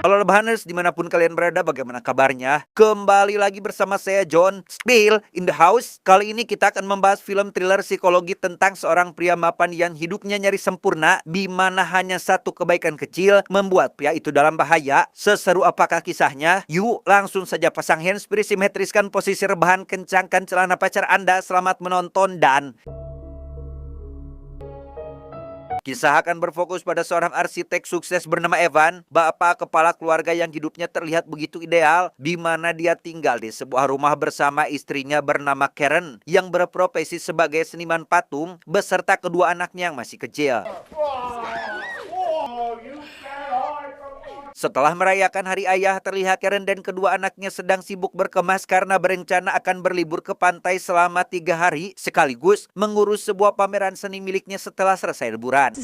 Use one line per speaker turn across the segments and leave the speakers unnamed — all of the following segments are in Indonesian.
Halo Lebahaners, dimanapun kalian berada, bagaimana kabarnya? Kembali lagi bersama saya John Spill in the house. Kali ini kita akan membahas film thriller psikologi tentang seorang pria mapan yang hidupnya nyaris sempurna, di mana hanya satu kebaikan kecil membuat pria itu dalam bahaya. Seseru apakah kisahnya? Yuk langsung saja pasang handsfree, simetriskan posisi rebahan, kencangkan celana pacar Anda. Selamat menonton dan... Kisah akan berfokus pada seorang arsitek sukses bernama Evan, bapak kepala keluarga yang hidupnya terlihat begitu ideal, di mana dia tinggal di sebuah rumah bersama istrinya bernama Karen, yang berprofesi sebagai seniman patung, beserta kedua anaknya yang masih kecil. Setelah merayakan Hari Ayah, terlihat Karen dan kedua anaknya sedang sibuk berkemas karena berencana akan berlibur ke pantai selama 3 hari, sekaligus mengurus sebuah pameran seni miliknya setelah selesai liburan.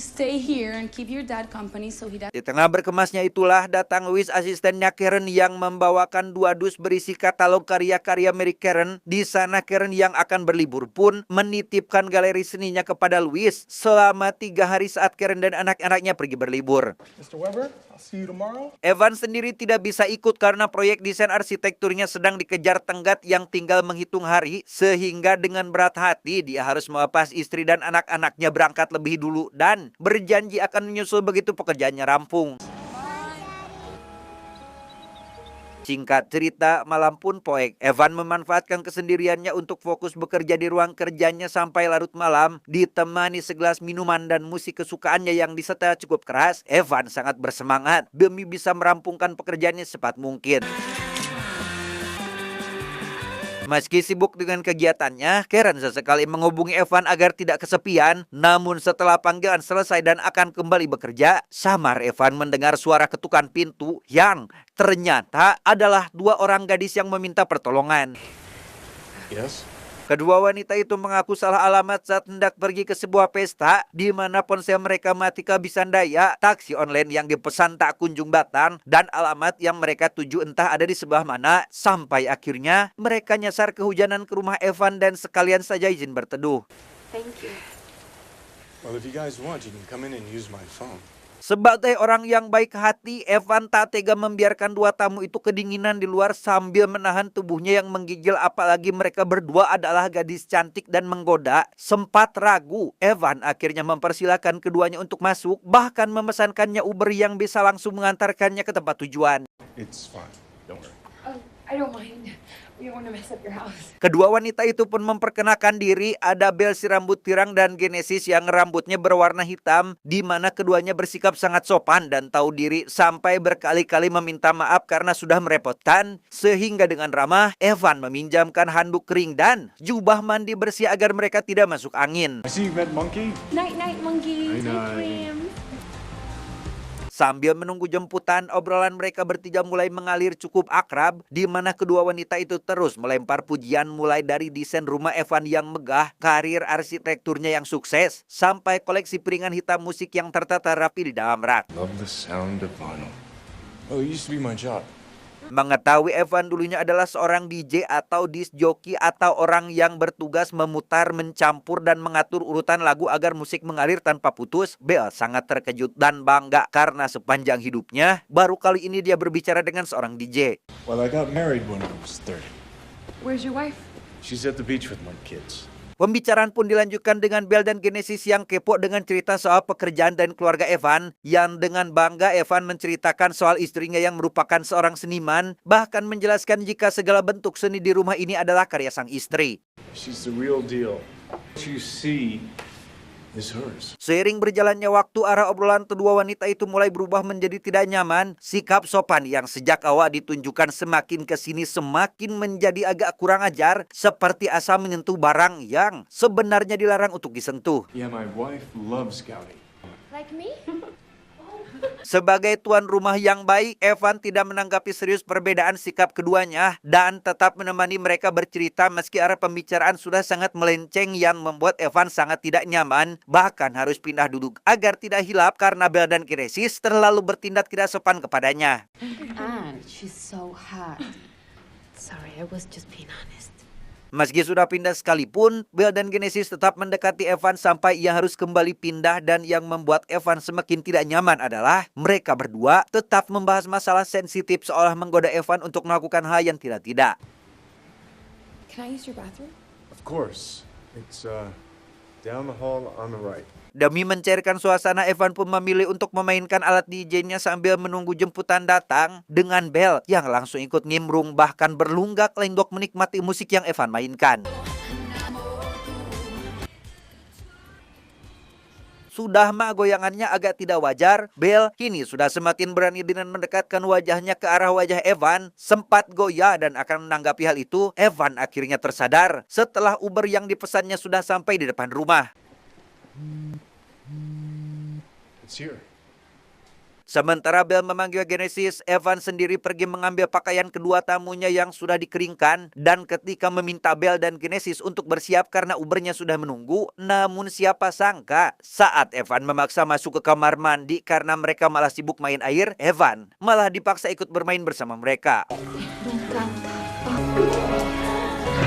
Di tengah berkemasnya itulah datang Louis, asistennya Karen, yang membawakan 2 dus berisi katalog karya-karya milik Karen. Di sana Karen yang akan berlibur pun menitipkan galeri seninya kepada Louis selama 3 hari saat Karen dan anak-anaknya pergi berlibur.
Mr. Weber, I'll see you tomorrow.
Evan sendiri tidak bisa ikut karena proyek desain arsitekturnya sedang dikejar tenggat yang tinggal menghitung hari, sehingga dengan berat hati dia harus melepas istri dan anak-anaknya berangkat lebih dulu dan berjanji akan menyusul begitu pekerjaannya rampung. Singkat cerita, malam pun poek. Evan memanfaatkan kesendiriannya untuk fokus bekerja di ruang kerjanya sampai larut malam. Ditemani segelas minuman dan musik kesukaannya yang disetel cukup keras, Evan sangat bersemangat demi bisa merampungkan pekerjaannya secepat mungkin. Meski sibuk dengan kegiatannya, Karen sesekali menghubungi Evan agar tidak kesepian. Namun setelah panggilan selesai dan akan kembali bekerja, samar Evan mendengar suara ketukan pintu yang ternyata adalah 2 orang gadis yang meminta pertolongan.
Yes.
Kedua wanita itu mengaku salah alamat saat hendak pergi ke sebuah pesta, di mana ponsel mereka mati kehabisan daya, taksi online yang dipesan tak kunjung datang, dan alamat yang mereka tuju entah ada di sebelah mana. Sampai akhirnya mereka nyasar kehujanan ke rumah Evan dan sekalian saja izin berteduh.
Thank you.
Well, if you guys want, you can come in and use my phone.
Sebagai orang yang baik hati, Evan tak tega membiarkan 2 tamu itu kedinginan di luar sambil menahan tubuhnya yang menggigil, apalagi mereka berdua adalah gadis cantik dan menggoda. Sempat ragu, Evan akhirnya mempersilahkan keduanya untuk masuk, bahkan memesankannya Uber yang bisa langsung mengantarkannya ke tempat tujuan.
It's fine. Don't worry.
Oh, I don't mind. We don't want to mess up your house.
Kedua wanita itu pun memperkenalkan diri, ada Bel si rambut pirang dan Genesis yang rambutnya berwarna hitam, di mana keduanya bersikap sangat sopan dan tahu diri sampai berkali-kali meminta maaf karena sudah merepotkan, sehingga dengan ramah Evan meminjamkan handuk kering dan jubah mandi bersih agar mereka tidak masuk angin.
I see you met Monkey.
Night, monkey.
Night.
Dream.
Sambil menunggu jemputan, obrolan mereka bertiga mulai mengalir cukup akrab, di mana kedua wanita itu terus melempar pujian mulai dari desain rumah Evan yang megah, karir arsitekturnya yang sukses, sampai koleksi piringan hitam musik yang tertata rapi di dalam rak.
Love the sound of vinyl. Oh, it used to be my job.
Mengetahui Evan dulunya adalah seorang DJ atau disc jockey atau orang yang bertugas memutar, mencampur, dan mengatur urutan lagu agar musik mengalir tanpa putus, Bel sangat terkejut dan bangga karena sepanjang hidupnya baru kali ini dia berbicara dengan seorang DJ.
Well, I got married when I was 30.
Where's your wife?
She's at the beach with my kids.
Pembicaraan pun dilanjutkan dengan Bel dan Genesis yang kepo dengan cerita soal pekerjaan dan keluarga Evan, yang dengan bangga Evan menceritakan soal istrinya yang merupakan seorang seniman, bahkan menjelaskan jika segala bentuk seni di rumah ini adalah karya sang istri.
She's the real deal. What you see is hers.
Seiring berjalannya waktu, arah obrolan kedua wanita itu mulai berubah menjadi tidak nyaman. Sikap sopan yang sejak awal ditunjukkan semakin kesini semakin menjadi agak kurang ajar, seperti asa menyentuh barang yang sebenarnya dilarang untuk disentuh.
Yeah, my wife loves scouting.
Like me?
Sebagai tuan rumah yang baik, Evan tidak menanggapi serius perbedaan sikap keduanya dan tetap menemani mereka bercerita meski arah pembicaraan sudah sangat melenceng yang membuat Evan sangat tidak nyaman, bahkan harus pindah duduk agar tidak hilap karena Bel dan Genesis terlalu bertindak tidak sopan kepadanya.
And she's so hot. Sorry, I was just being honest.
Meski sudah pindah sekalipun, Bel dan Genesis tetap mendekati Evan sampai ia harus kembali pindah, dan yang membuat Evan semakin tidak nyaman adalah mereka berdua tetap membahas masalah sensitif seolah menggoda Evan untuk melakukan hal yang tidak-tidak.
Can I use your bathroom?
Of course. It's down the hall on the right.
Demi mencairkan suasana, Evan pun memilih untuk memainkan alat DJ-nya sambil menunggu jemputan datang dengan Bel yang langsung ikut ngimrung bahkan berlunggak-lenggok menikmati musik yang Evan mainkan. Sudah mah goyangannya agak tidak wajar, Bel kini sudah semakin berani dengan mendekatkan wajahnya ke arah wajah Evan. Sempat goyah dan akan menanggapi hal itu, Evan akhirnya tersadar setelah Uber yang dipesannya sudah sampai di depan rumah.
It's here.
Sementara Bel memanggil Genesis, Evan sendiri pergi mengambil pakaian kedua tamunya yang sudah dikeringkan. Dan ketika meminta Bel dan Genesis untuk bersiap karena Ubernya sudah menunggu, namun siapa sangka saat Evan memaksa masuk ke kamar mandi karena mereka malah sibuk main air, Evan malah dipaksa ikut bermain bersama mereka.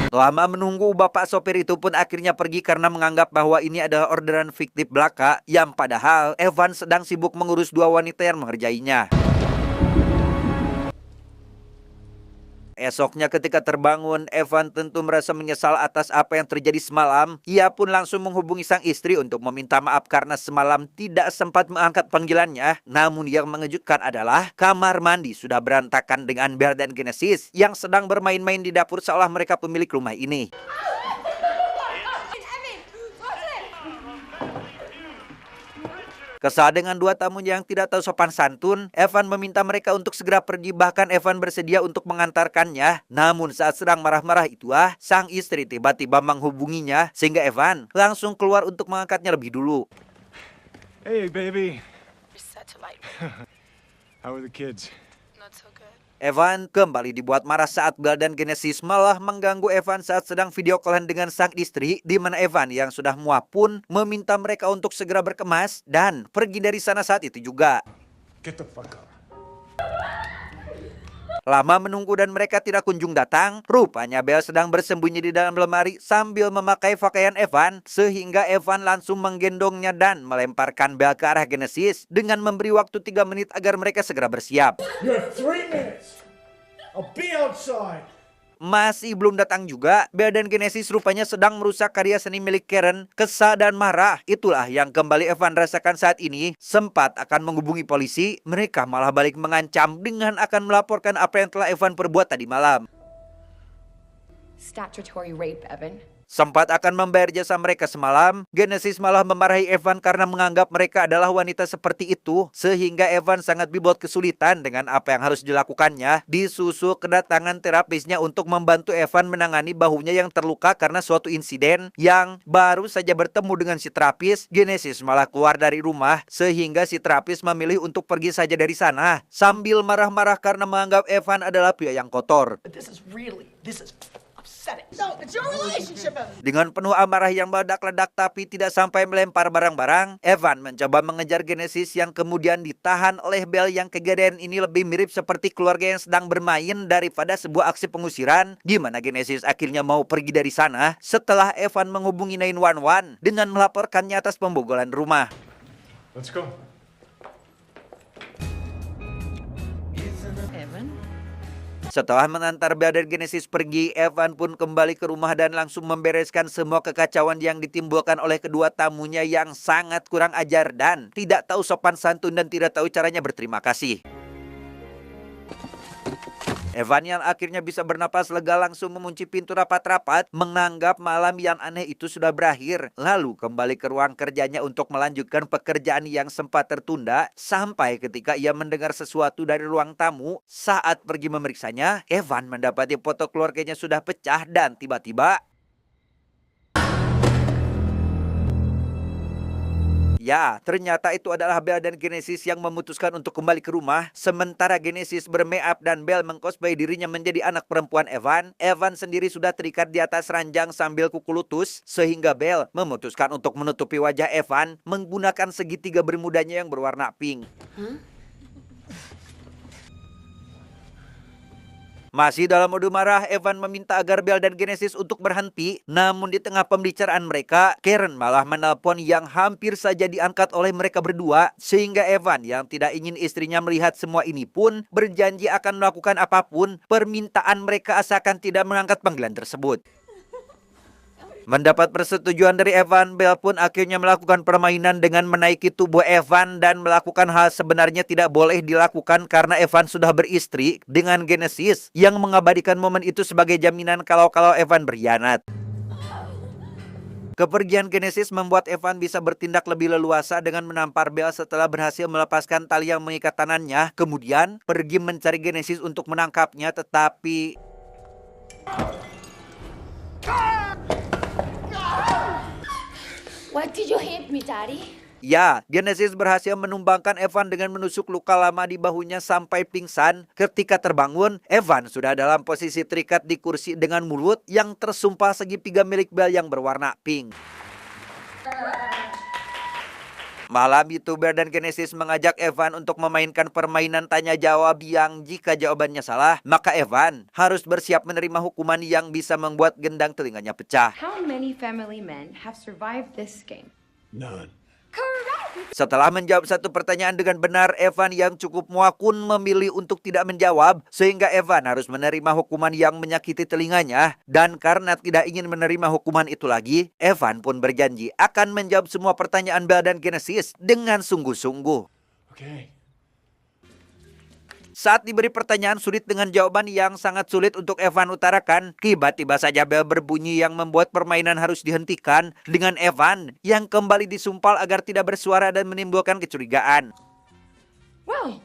Lama menunggu, bapak sopir itu pun akhirnya pergi karena menganggap bahwa ini adalah orderan fiktif belaka yang padahal Evan sedang sibuk mengurus dua wanita yang mengerjainya. Esoknya ketika terbangun, Evan tentu merasa menyesal atas apa yang terjadi semalam. Ia pun langsung menghubungi sang istri untuk meminta maaf karena semalam tidak sempat mengangkat panggilannya. Namun yang mengejutkan adalah kamar mandi sudah berantakan dengan Bel dan Genesis yang sedang bermain-main di dapur seolah mereka pemilik rumah ini. Kesal dengan dua tamunya yang tidak tahu sopan santun, Evan meminta mereka untuk segera pergi, bahkan Evan bersedia untuk mengantarkannya. Namun saat sedang marah-marah itulah sang istri tiba-tiba menghubunginya sehingga Evan langsung keluar untuk mengangkatnya lebih dulu.
Hey, baby.
Set to light.
How are the kids?
Not so good.
Evan kembali dibuat marah saat Bel dan Genesis malah mengganggu Evan saat sedang video callan dengan sang istri, di mana Evan yang sudah muak pun meminta mereka untuk segera berkemas dan pergi dari sana saat itu juga.
Get the fuck up.
Lama menunggu dan mereka tidak kunjung datang, rupanya Bel sedang bersembunyi di dalam lemari sambil memakai pakaian Evan, sehingga Evan langsung menggendongnya dan melemparkan Bel ke arah Genesis dengan memberi waktu 3 menit agar mereka segera bersiap.
You have 3 minutes. I'll be outside.
Masih belum datang juga, Bel dan Genesis rupanya sedang merusak karya seni milik Karen. Kesal dan marah, itulah yang kembali Evan rasakan saat ini. Sempat akan menghubungi polisi, mereka malah balik mengancam dengan akan melaporkan apa yang telah Evan perbuat tadi malam.
Statutory rape, Evan.
Sempat akan membayar jasa mereka semalam, Genesis malah memarahi Evan karena menganggap mereka adalah wanita seperti itu, sehingga Evan sangat dibuat kesulitan dengan apa yang harus dilakukannya. Disusul kedatangan terapisnya untuk membantu Evan menangani bahunya yang terluka karena suatu insiden yang baru saja bertemu dengan si terapis. Genesis malah keluar dari rumah, sehingga si terapis memilih untuk pergi saja dari sana, sambil marah-marah karena menganggap Evan adalah pria yang kotor.
This is upsetting. No, it's your relationship, Evan.
Dengan penuh amarah yang meledak-ledak tapi tidak sampai melempar barang-barang, Evan mencoba mengejar Genesis yang kemudian ditahan oleh Bel yang kejadian ini lebih mirip seperti keluarga yang sedang bermain daripada sebuah aksi pengusiran, di mana Genesis akhirnya mau pergi dari sana setelah Evan menghubungi 911 dengan melaporkannya atas pembogolan rumah.
Let's go.
Evan?
Setelah mengantar Bel dan Genesis pergi, Evan pun kembali ke rumah dan langsung membereskan semua kekacauan yang ditimbulkan oleh kedua tamunya yang sangat kurang ajar dan tidak tahu sopan santun dan tidak tahu caranya berterima kasih. Evan yang akhirnya bisa bernapas lega langsung mengunci pintu rapat-rapat, menganggap malam yang aneh itu sudah berakhir. Lalu kembali ke ruang kerjanya untuk melanjutkan pekerjaan yang sempat tertunda, sampai ketika ia mendengar sesuatu dari ruang tamu. Saat pergi memeriksanya, Evan mendapati foto keluarganya sudah pecah dan tiba-tiba ya, ternyata itu adalah Bel dan Genesis yang memutuskan untuk kembali ke rumah. Sementara Genesis bermake-up dan Bel mengcosplay dirinya menjadi anak perempuan Evan. Evan sendiri sudah terikat di atas ranjang sambil kuku lutut, sehingga Bel memutuskan untuk menutupi wajah Evan menggunakan segitiga bermudanya yang berwarna pink. Masih dalam mode marah, Evan meminta agar Belle dan Genesis untuk berhenti. Namun di tengah pembicaraan mereka, Karen malah menelpon yang hampir saja diangkat oleh mereka berdua. Sehingga Evan yang tidak ingin istrinya melihat semua ini pun berjanji akan melakukan apapun permintaan mereka asalkan tidak mengangkat panggilan tersebut. Mendapat persetujuan dari Evan, Belle pun akhirnya melakukan permainan dengan menaiki tubuh Evan dan melakukan hal sebenarnya tidak boleh dilakukan karena Evan sudah beristri dengan Genesis yang mengabadikan momen itu sebagai jaminan kalau Evan berkhianat. Kepergian Genesis membuat Evan bisa bertindak lebih leluasa dengan menampar Belle setelah berhasil melepaskan tali yang mengikat tangannya, kemudian pergi mencari Genesis untuk menangkapnya, tetapi
What did you hit me, Daddy?
ya, Genesis berhasil menumbangkan Evan dengan menusuk luka lama di bahunya sampai pingsan. Ketika terbangun, Evan sudah dalam posisi terikat di kursi dengan mulut yang tersumpal segitiga milik Belle yang berwarna pink. Malam itu Belle dan Genesis mengajak Evan untuk memainkan permainan tanya jawab yang jika jawabannya salah, maka Evan harus bersiap menerima hukuman yang bisa membuat gendang telinganya pecah.
How many family men have survived this game?
None.
Setelah menjawab satu pertanyaan dengan benar, Evan yang cukup muakun memilih untuk tidak menjawab, sehingga Evan harus menerima hukuman yang menyakiti telinganya. Dan karena tidak ingin menerima hukuman itu lagi, Evan pun berjanji akan menjawab semua pertanyaan Belle dan Genesis dengan sungguh-sungguh.
Okay.
Saat diberi pertanyaan sulit dengan jawaban yang sangat sulit untuk Evan utarakan, tiba-tiba saja bel berbunyi yang membuat permainan harus dihentikan dengan Evan yang kembali disumpal agar tidak bersuara dan menimbulkan kecurigaan.
Well,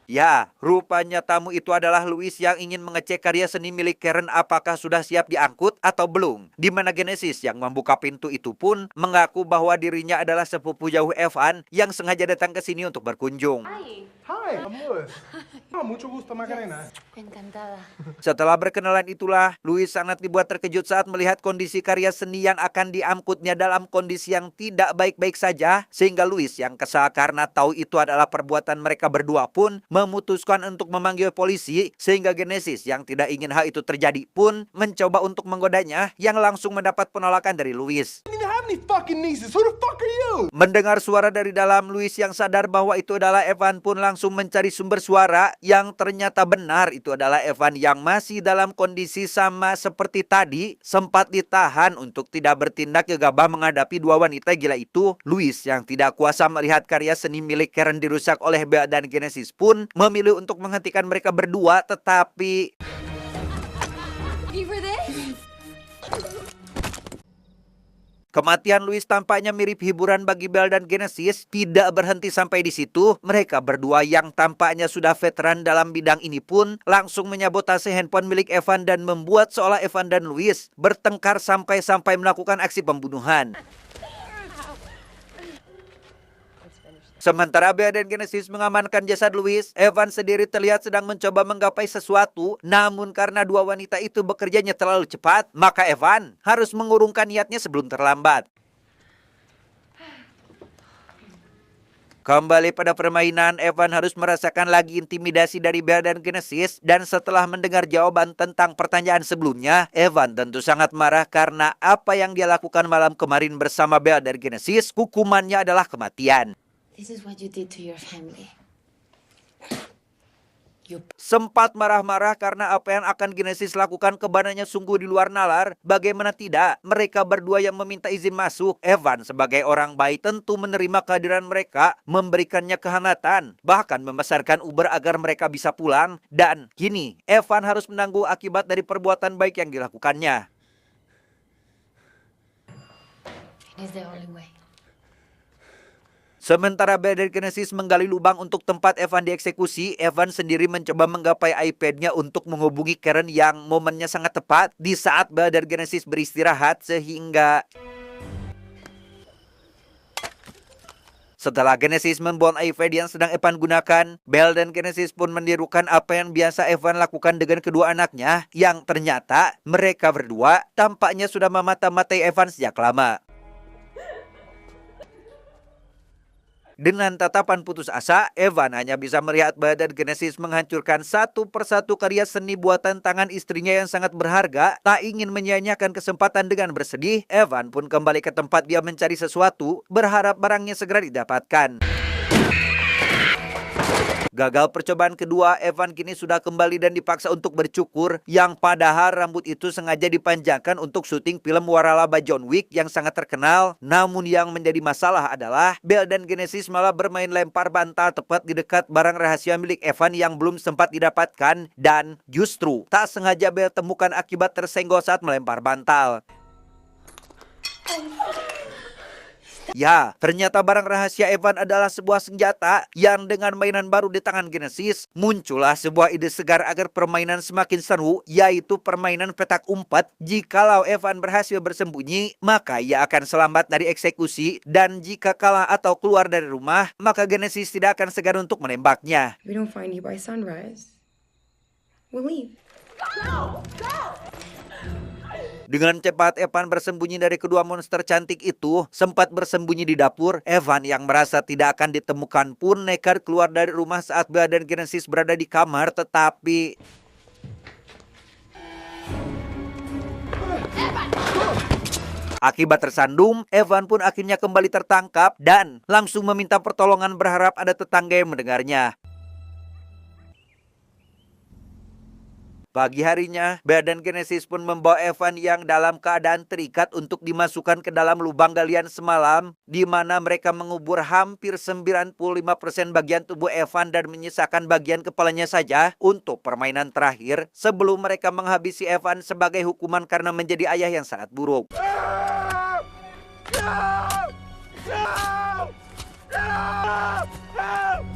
Ya, rupanya tamu itu adalah Louis yang ingin mengecek karya seni milik Karen apakah sudah siap diangkut atau belum. Di mana Genesis yang membuka pintu itu pun mengaku bahwa dirinya adalah sepupu jauh Evan yang sengaja datang ke sini untuk berkunjung.
Hi, amor. Mucho gusto, Macarena.
Encantada.
Setelah berkenalan itulah, Louis sangat dibuat terkejut saat melihat kondisi karya seni yang akan diangkutnya dalam kondisi yang tidak baik-baik saja. Sehingga Louis yang kesal karena tahu itu adalah perbuatan mereka berdua pun memutuskan untuk memanggil polisi. Sehingga Genesis yang tidak ingin hal itu terjadi pun mencoba untuk menggodanya yang langsung mendapat penolakan dari Louis.
You don't have any fucking nieces. Who the fuck are you?
Mendengar suara dari dalam, Louis yang sadar bahwa itu adalah Evan pun langsung mencari sumber suara yang ternyata benar itu adalah Evan yang masih dalam kondisi sama seperti tadi, sempat ditahan untuk tidak bertindak gegabah menghadapi dua wanita gila itu. Louis yang tidak kuasa melihat karya seni milik Karen dirusak oleh Belle dan Genesis pun memilih untuk menghentikan mereka berdua, tetapi
You for this?
kematian Louis tampaknya mirip hiburan bagi Belle dan Genesis. Tidak berhenti sampai di situ, mereka berdua yang tampaknya sudah veteran dalam bidang ini pun langsung menyabotase handphone milik Evan dan membuat seolah Evan dan Louis bertengkar sampai melakukan aksi pembunuhan. Sementara Belle dan Genesis mengamankan jasad Louis, Evan sendiri terlihat sedang mencoba menggapai sesuatu. Namun karena dua wanita itu bekerjanya terlalu cepat, maka Evan harus mengurungkan niatnya sebelum terlambat. Kembali pada permainan, Evan harus merasakan lagi intimidasi dari Belle dan Genesis. Dan setelah mendengar jawaban tentang pertanyaan sebelumnya, Evan tentu sangat marah karena apa yang dia lakukan malam kemarin bersama Belle dan Genesis, hukumannya adalah kematian.
This is what you did to your family.
Sempat marah-marah karena apa yang akan Genesis lakukan kepadanya sungguh di luar nalar. Bagaimana tidak, mereka berdua yang meminta izin masuk. Evan sebagai orang baik tentu menerima kehadiran mereka, memberikannya kehangatan, bahkan memesankan Uber agar mereka bisa pulang. Dan kini, Evan harus menanggung akibat dari perbuatan baik yang dilakukannya.
It is the only way.
Sementara Belle dan Genesis menggali lubang untuk tempat Evan dieksekusi, Evan sendiri mencoba menggapai iPad-nya untuk menghubungi Karen yang momennya sangat tepat di saat Belle dan Genesis beristirahat sehingga setelah Genesis membuang iPad yang sedang Evan gunakan, Belle dan Genesis pun menirukan apa yang biasa Evan lakukan dengan kedua anaknya yang ternyata mereka berdua tampaknya sudah memata-matai Evan sejak lama. Dengan tatapan putus asa, Evan hanya bisa melihat badan Genesis menghancurkan satu persatu karya seni buatan tangan istrinya yang sangat berharga. Tak ingin menyia-nyiakan kesempatan dengan bersedih, Evan pun kembali ke tempat dia mencari sesuatu, berharap barangnya segera didapatkan. Gagal percobaan kedua, Evan kini sudah kembali dan dipaksa untuk bercukur, yang padahal rambut itu sengaja dipanjangkan untuk syuting film waralaba John Wick yang sangat terkenal. Namun yang menjadi masalah adalah Belle dan Genesis malah bermain lempar bantal tepat di dekat barang rahasia milik Evan yang belum sempat didapatkan, dan justru tak sengaja Belle temukan akibat tersenggol saat melempar bantal. Ya, ternyata barang rahasia Evan adalah sebuah senjata yang dengan mainan baru di tangan Genesis, muncullah sebuah ide segar agar permainan semakin seru, yaitu permainan petak umpet. Jikalau Evan berhasil bersembunyi, maka ia akan selamat dari eksekusi, dan jika kalah atau keluar dari rumah, maka Genesis tidak akan segan untuk menembaknya.
If we don't find you by sunrise, we'll leave.
Dengan cepat Evan bersembunyi dari kedua monster cantik itu. Sempat bersembunyi di dapur, Evan yang merasa tidak akan ditemukan pun nekat keluar dari rumah saat Bella dan Genesis berada di kamar. Tetapi akibat tersandung, Evan pun akhirnya kembali tertangkap dan langsung meminta pertolongan berharap ada tetangga yang mendengarnya. Pagi harinya, Bella dan Genesis pun membawa Evan yang dalam keadaan terikat untuk dimasukkan ke dalam lubang galian semalam, di mana mereka mengubur hampir 95% bagian tubuh Evan dan menyisakan bagian kepalanya saja untuk permainan terakhir sebelum mereka menghabisi Evan sebagai hukuman karena menjadi ayah yang sangat buruk.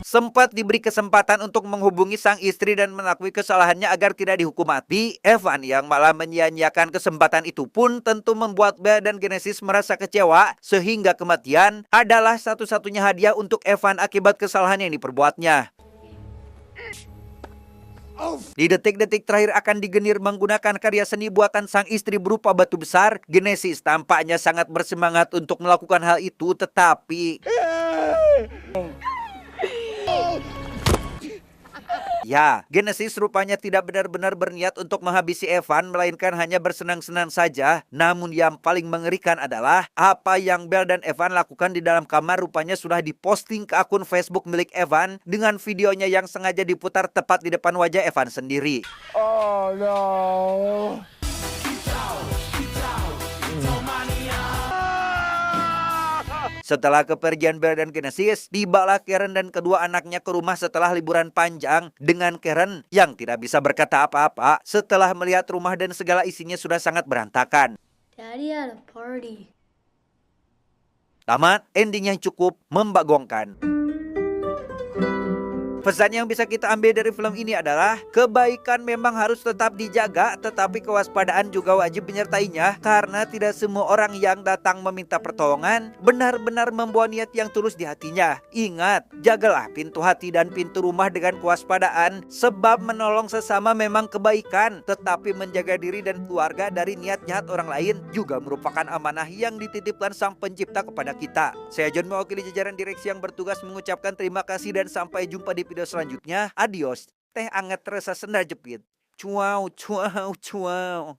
Sempat diberi kesempatan untuk menghubungi sang istri dan mengakui kesalahannya agar tidak dihukum mati, Evan yang malah menyia-nyiakan kesempatan itu pun tentu membuat Bella dan Genesis merasa kecewa, sehingga kematian adalah satu-satunya hadiah untuk Evan akibat kesalahan yang diperbuatnya. Di detik-detik terakhir akan digenir menggunakan karya seni buatan sang istri berupa batu besar, Genesis tampaknya sangat bersemangat untuk melakukan hal itu, tetapi ya, Genesis rupanya tidak benar-benar berniat untuk menghabisi Evan, melainkan hanya bersenang-senang saja. Namun yang paling mengerikan adalah apa yang Bella dan Evan lakukan di dalam kamar rupanya sudah diposting ke akun Facebook milik Evan dengan videonya yang sengaja diputar tepat di depan wajah Evan sendiri.
Oh no.
Setelah kepergian Bella dan Genesis, tibalah Karen dan kedua anaknya ke rumah setelah liburan panjang, dengan Karen yang tidak bisa berkata apa-apa setelah melihat rumah dan segala isinya sudah sangat berantakan.
Daddy had a party.
Tamat, ending yang cukup membagongkan. Pesan yang bisa kita ambil dari film ini adalah kebaikan memang harus tetap dijaga, tetapi kewaspadaan juga wajib menyertainya, karena tidak semua orang yang datang meminta pertolongan benar-benar membawa niat yang tulus di hatinya. Ingat, jagalah pintu hati dan pintu rumah dengan kewaspadaan, sebab menolong sesama memang kebaikan, tetapi menjaga diri dan keluarga dari niat jahat orang lain juga merupakan amanah yang dititipkan Sang Pencipta kepada kita. Saya John, mewakili jajaran direksi yang bertugas mengucapkan terima kasih dan sampai jumpa di video selanjutnya. Adios. Teh anget terasa senda jepit. Cuau, cuau, cuau.